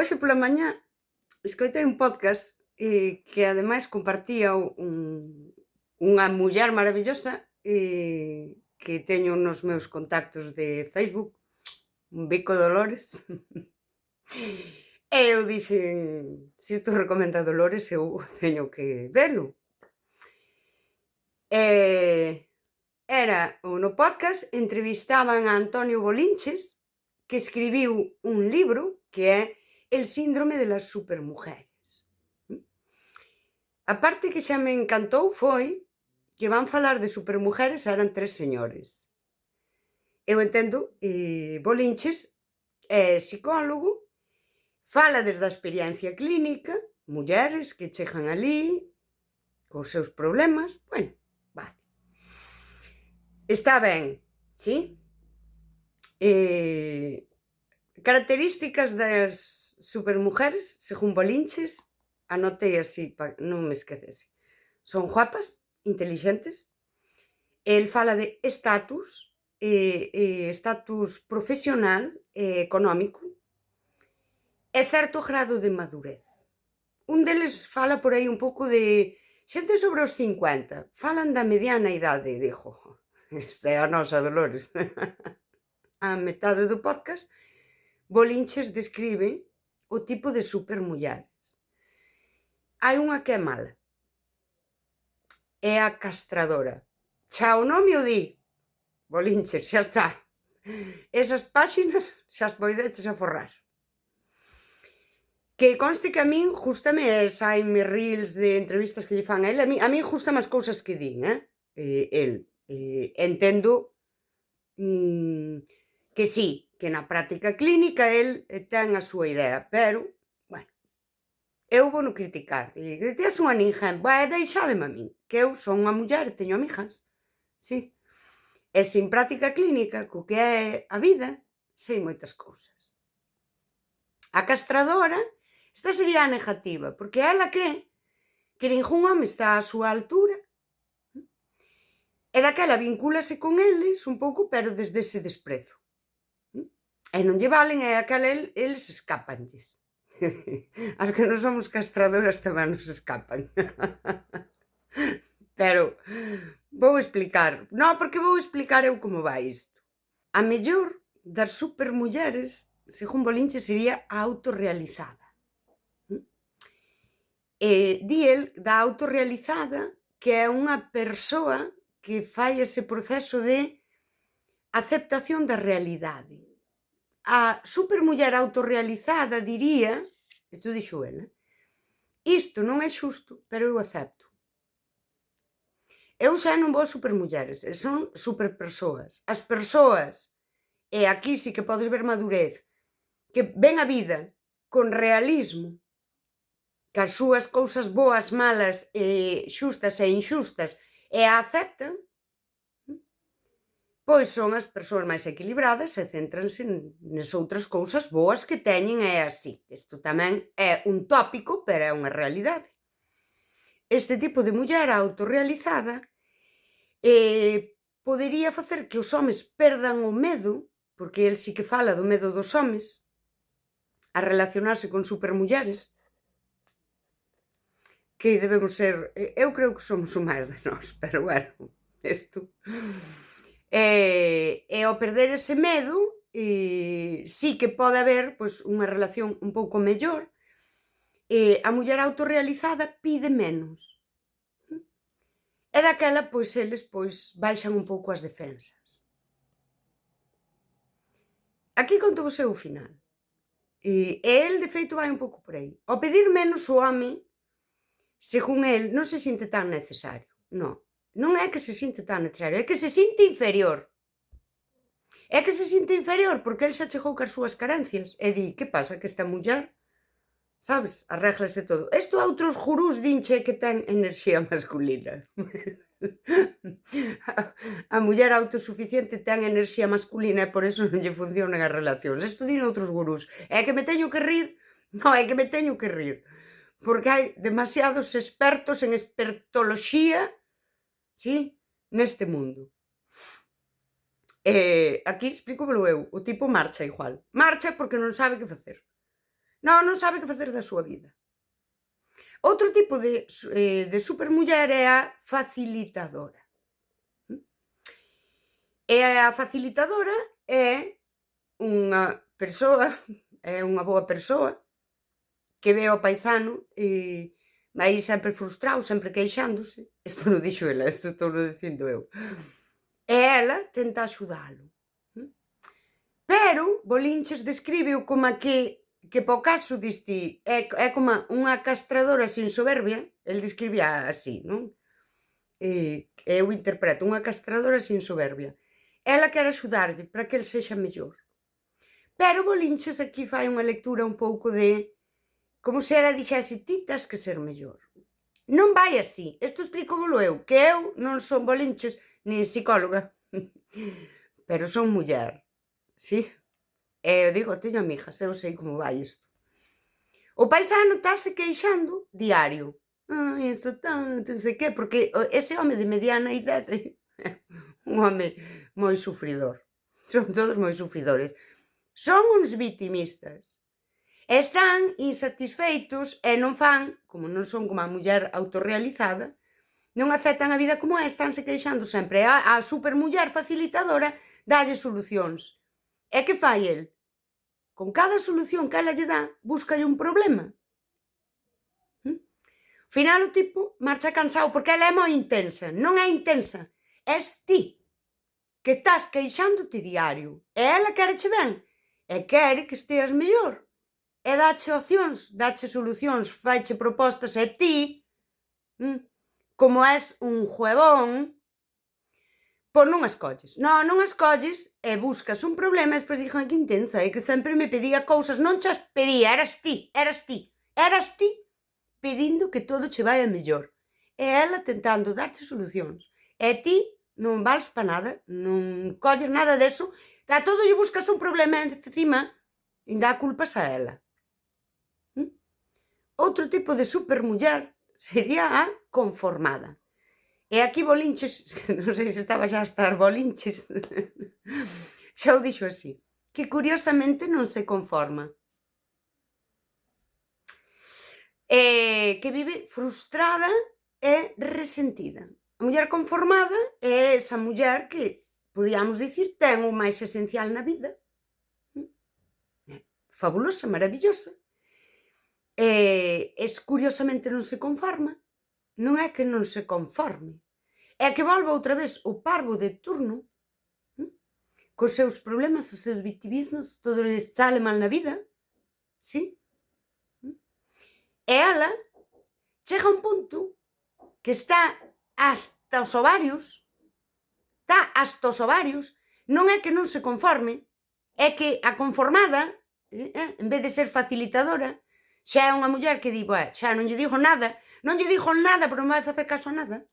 Hoxe pola mañá escoitei un podcast que ademais compartía unha muller maravillosa que teño nos meus contactos de Facebook, un bico Dolores. E eu dixen, se isto recomenda Dolores, eu teño que velo. Era no podcast entrevistaban a Antonio Bolinches, que escribiu un libro que é El síndrome de las supermujeres. A parte que xa me encantou foi que van falar de supermujeres, eran 3 señores. Eu entendo, Bolinches é psicólogo, fala desde a experiencia clínica, mulleres que chegan alí cos seus problemas, bueno, vale. Está ben, si? Características das supermujeres, según Bolinches, anotei así para non me esquecese. Son guapas, intelixentes. El fala de estatus, estatus profesional e económico e certo grado de madurez. Un deles fala por aí un pouco de xente sobre os 50. Falan da mediana idade, dixo. Esta é a nosa Dolores. A metade do podcast, Bolinches describe o tipo de supermulleres. Hai unha que é mala. É a castradora. Xa o nome o di. Bolinches, xa está. Esas páxinas xa as poideches aforrar. Que conste que a min gústame saime reels de entrevistas que lle fan a el. A min gústame as cousas que din, el. Entendo que sí, que na práctica clínica el ten a súa idea, pero, bueno, eu vou no criticar. Ti és unha ninguén, deixádeme a min, que eu son unha muller e teño amigas, sí. E sin práctica clínica, co que é a vida, sei moitas cousas. A castradora, esta sería a negativa, porque ela cree que ningún home está á súa altura e daquela vincúlase con eles un pouco, pero desde ese desprezo. E non lle valen e aquela eles escápanlles. As que non somos castradoras tamén nos escapan. Pero vou explicar. Non, porque vou explicar eu como vai isto. A mellor das supermulleres, según Bolinches, sería a autorrealizada. Di el da autorrealizada que é unha persoa que fai ese proceso de aceptación da realidade. A supermuller autorrealizada diría, isto dixo el, isto non é xusto, pero eu acepto. Eu xa non vou a supermulleres, son superpersoas. As persoas, e aquí sí que podes ver madurez, que ven a vida con realismo, que as súas cousas boas, malas, xustas e inxustas, e a aceptan, pois son as persoas máis equilibradas e céntranse nas outras cousas boas que teñen e así. Isto tamén é un tópico, pero é unha realidade. Este tipo de muller autorrealizada podería facer que os homes perdan o medo, porque el sí que fala do medo dos homes a relacionarse con supermulleres, que debemos ser, eu creo que somos o máis de nós, pero bueno, isto. E ao perder ese medo, sí que pode haber pois unha relación un pouco mellor. A muller autorrealizada pide menos. E daquela, pois, eles pois baixan un pouco as defensas. Aquí conto o seu final. E el, de feito, vai un pouco por aí. Ao pedir menos o home, según el, non se sinte tan necesario. Non é que se sinte tan necesario, é que se sinte inferior. É que se sinte inferior porque el xa chegou cas súas carencias e di, que pasa, que esta muller, sabes, arréglase todo. Isto a outros gurús dinche que ten enerxía masculina. A muller autosuficiente ten enerxía masculina e por eso non lle funcionan as relacións. Isto din outros gurús. É que me teño que rir? Non, é que me teño que rir. Porque hai demasiados expertos en expertoloxía, sí, neste mundo. Aquí explícomelo eu. O tipo marcha igual. Marcha porque non sabe que facer. Non sabe que facer da súa vida. Outro tipo de supermuller é a facilitadora. E a facilitadora é unha persoa, é unha boa persoa, que ve ao paisano e vai sempre frustrado, sempre queixándose. Isto non dixo ela, isto estouno dicindo eu. E ela tenta axudalo. Pero Bolinches descríbeo como que po caso diste é como unha castradora sin soberbia, el describía así, non? Eu interpreto unha castradora sin soberbia. Ela quere axudarlle para que el sexa mellor. Pero Bolinches aquí fai unha lectura un pouco de como se ela dixese ti tes que ser mellor. Non vai así, isto explícomolo eu, que eu non son Bolinches nin psicóloga, pero son muller, sí? E eu digo, teño amigas, eu sei como vai isto. O paisano estase queixando diario. Isto tanto, non sei que, porque ese home de mediana idade un home moi sufridor. Son todos moi sufridores. Son uns vitimistas. Están insatisfeitos e non fan, como non son como a muller autorrealizada, non aceptan a vida como é, estánse queixando sempre. A supermuller facilitadora dálle solucións. E que fai el? Con cada solución que ela lle dá, búscalle un problema. Ao final o tipo marcha cansado porque ela é moi intensa. Non é intensa, és ti que estás queixándote diario. E ela quereche ben e quere que esteas mellor. E dache opcións, dache solucións, faiche propostas e ti, como és un juebón, pois non as colles. Non as colles e buscas un problema e despois dixen que intensa, e que sempre me pedía cousas, non chas pedía, eras ti pedindo que todo che vai a mellor. E ela tentando darche solucións. E ti non vales pa nada, non colles nada deso, a todo lle buscas un problema e encima ainda a culpas a ela. Outro tipo de supermuller sería a conformada. E aquí Bolinches, non sei se estaba xa a estar Bolinches, xa o dixo así, que curiosamente non se conforma. Que vive frustrada e resentida. A muller conformada é esa muller que, podíamos dicir, ten o máis esencial na vida. Fabulosa, maravillosa. Curiosamente non se conforma. Non é que non se conforme, é que volve outra vez o parvo de turno, cos seus problemas, os seus vitimismos, todo lle sale mal na vida, sí? E ela chega a un punto que está hasta os ovarios, non é que non se conforme, é que a conformada, en vez de ser facilitadora, xa é unha muller que di, xa non lle digo nada, pero non vai facer caso a nada.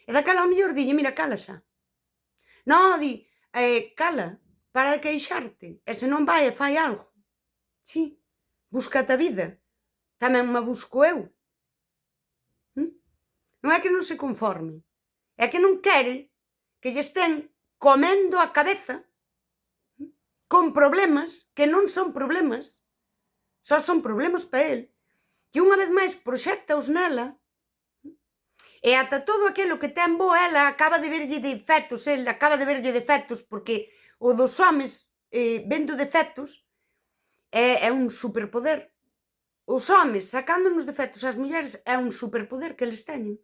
E daquela ao mellor dille, mira, cala xa. Non, di, cala, para de queixarte, e se non vai e fai algo. Sí, búscate a vida. Tamén me busco eu. Non é que non se conforme, é que non quere que lle estén comendo a cabeza con problemas que non son problemas, só son problemas para el, que unha vez máis proxectaos nela, e ata todo aquilo que ten bo ela acaba de verlle defectos, el acaba de verlle defectos, porque o dos homes vendo defectos é un superpoder. Os homes sacándonos defectos ás mulleres é un superpoder que eles teñen.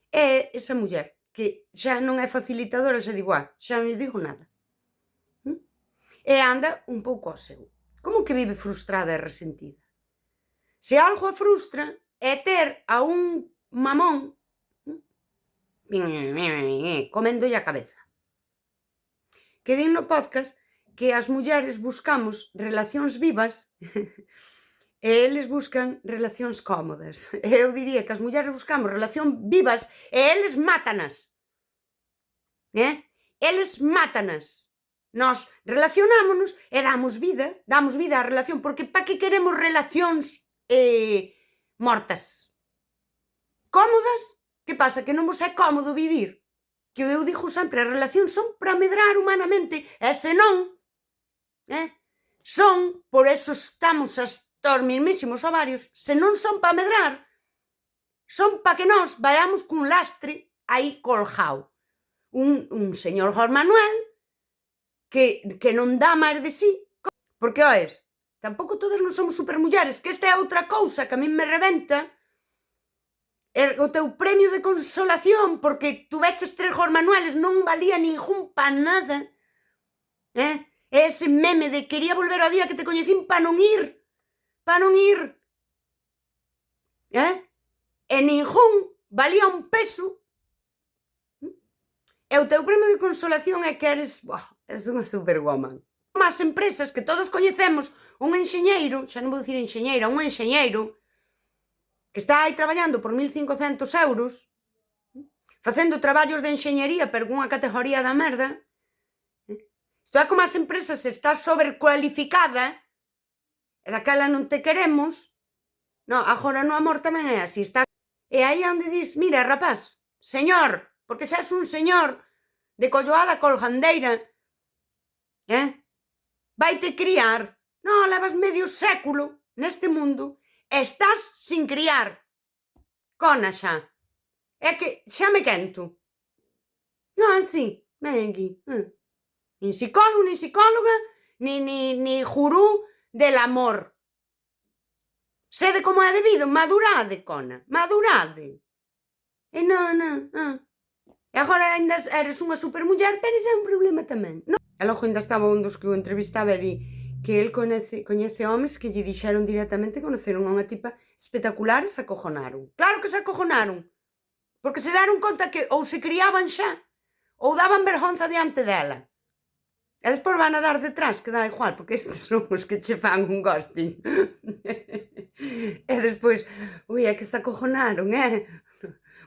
É esa muller que xa non é facilitadora, xa digo, xa non lle digo nada. E anda un pouco ao seu. Como que vive frustrada e resentida? Se algo a frustra é ter a un mamón coméndolle a cabeza. Que din no podcast que as mulleres buscamos relacións vivas e eles buscan relacións cómodas. Eu diría que as mulleres buscamos relacións vivas e eles mátanas. Eles mátanas. Nós relacionámonos e damos vida á relación, porque pa que queremos relacións mortas? Cómodas? Que pasa, que non vos é cómodo vivir? Que eu digo sempre, as relacións son para medrar humanamente, e se non, Son, por eso estamos hasta os mismísimos ovarios, se non son para medrar, son para que nós vayamos cun lastre aí colgao. Un señor José Manuel que non dá máis de sí, porque, oes, tampouco todas non somos supermulleres, que esta é outra cousa que a min me rebenta, o teu premio de consolación, porque tuveches 3 José Manueles, non valía ningún pa nada, ese meme de quería volver ao día que te coñecín pa non ir, e ningún valía un peso, e o teu premio de consolación é que eres unha superwoman. As empresas que todos coñecemos, un enxeñeiro, xa non vou dicir enxeñeira, un enxeñeiro que está aí traballando por 1.500 euros, facendo traballos de enxeñería pero cunha categoría da merda. Isto é como as empresas, se estás sobrecualificada e daquela non te queremos. Non, agora no amor tamén é así, estás... E aí é onde dis, mira, rapaz, señor, porque xa és un señor de colloada colgandeira, vaite criar. Non, levas medio século neste mundo e estás sin criar. Cona xa. É que xa me quento. Non, sí, ven aquí. Nin psicólogo, nin psicóloga, ni gurú del amor. Sede como é debido, madurade, cona, madurade. E non. E agora ainda eres unha supermuller, pero iso é un problema tamén. E logo ainda estaba un dos que o entrevistaba e di que el coñece homes que lle dixeron directamente que conoceron a unha tipa espectacular e se acojonaron. Claro que se acojonaron, porque se deron conta que ou se criaban xa, ou daban vergonza diante dela. E despois van a dar detrás, que dá igual, porque estes son os que che fan un ghosting. E despois, ui, é que se acojonaron,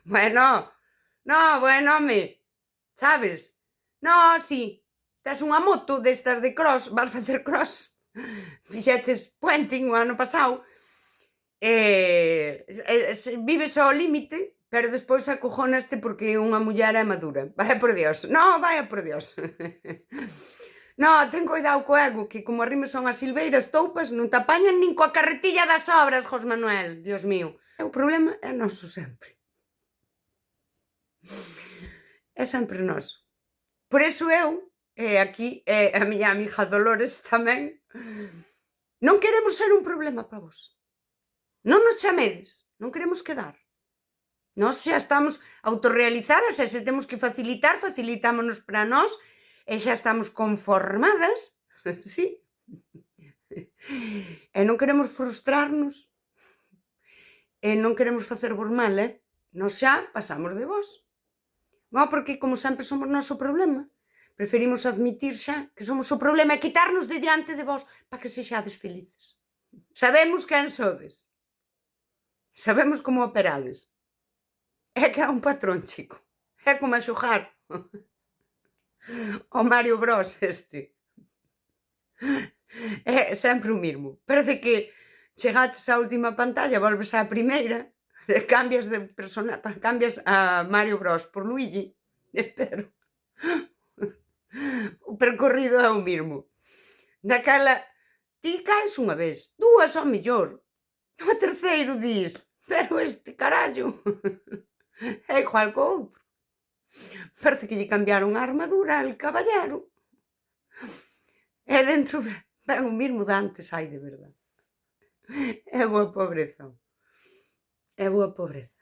Bueno, home, sabes? No, si, tes unha moto destas de cross, vas facer cross, fixeches puenting o ano pasado, vives ao límite, pero despois acojonaste porque unha muller é madura. Vaya por Dios. No, vaya por Dios. No, ten cuidado co ego, que como arrimes son as silveiras toupas, non te apañan nin coa carretilla das obras, José Manuel, Dios mío. O problema é noso sempre. É sempre noso. Por iso eu, e aquí a miña amiga Dolores tamén, non queremos ser un problema para vos. Non nos chamedes, non queremos quedar. Nós xa estamos autorrealizadas e se temos que facilitar, facilitámonos para nós e xa estamos conformadas, sí. E non queremos frustrarnos e non queremos facervos mal, Nós xa pasamos de vos. Non, porque como sempre somos noso problema, preferimos admitir xa que somos o problema e quitarnos de diante de vos para que sexades felices. Sabemos quen sodes. Sabemos como operades. É que é un patrón, chico. É como a xogar o Mario Bros este. É sempre o mismo. Parece que chegaches á última pantalla, volves á primeira, cambias de personaxe, cambias a Mario Bros por Luigi, pero o percorrido é o mismo. Daquela, ti caes unha vez, dúas ao mellor, o terceiro dis, pero este carallo é igual co outro. Parece que lle cambiaron a armadura al caballero. E dentro ven o mismo de antes, ai, de verdade. É boa pobreza. É boa pobreza.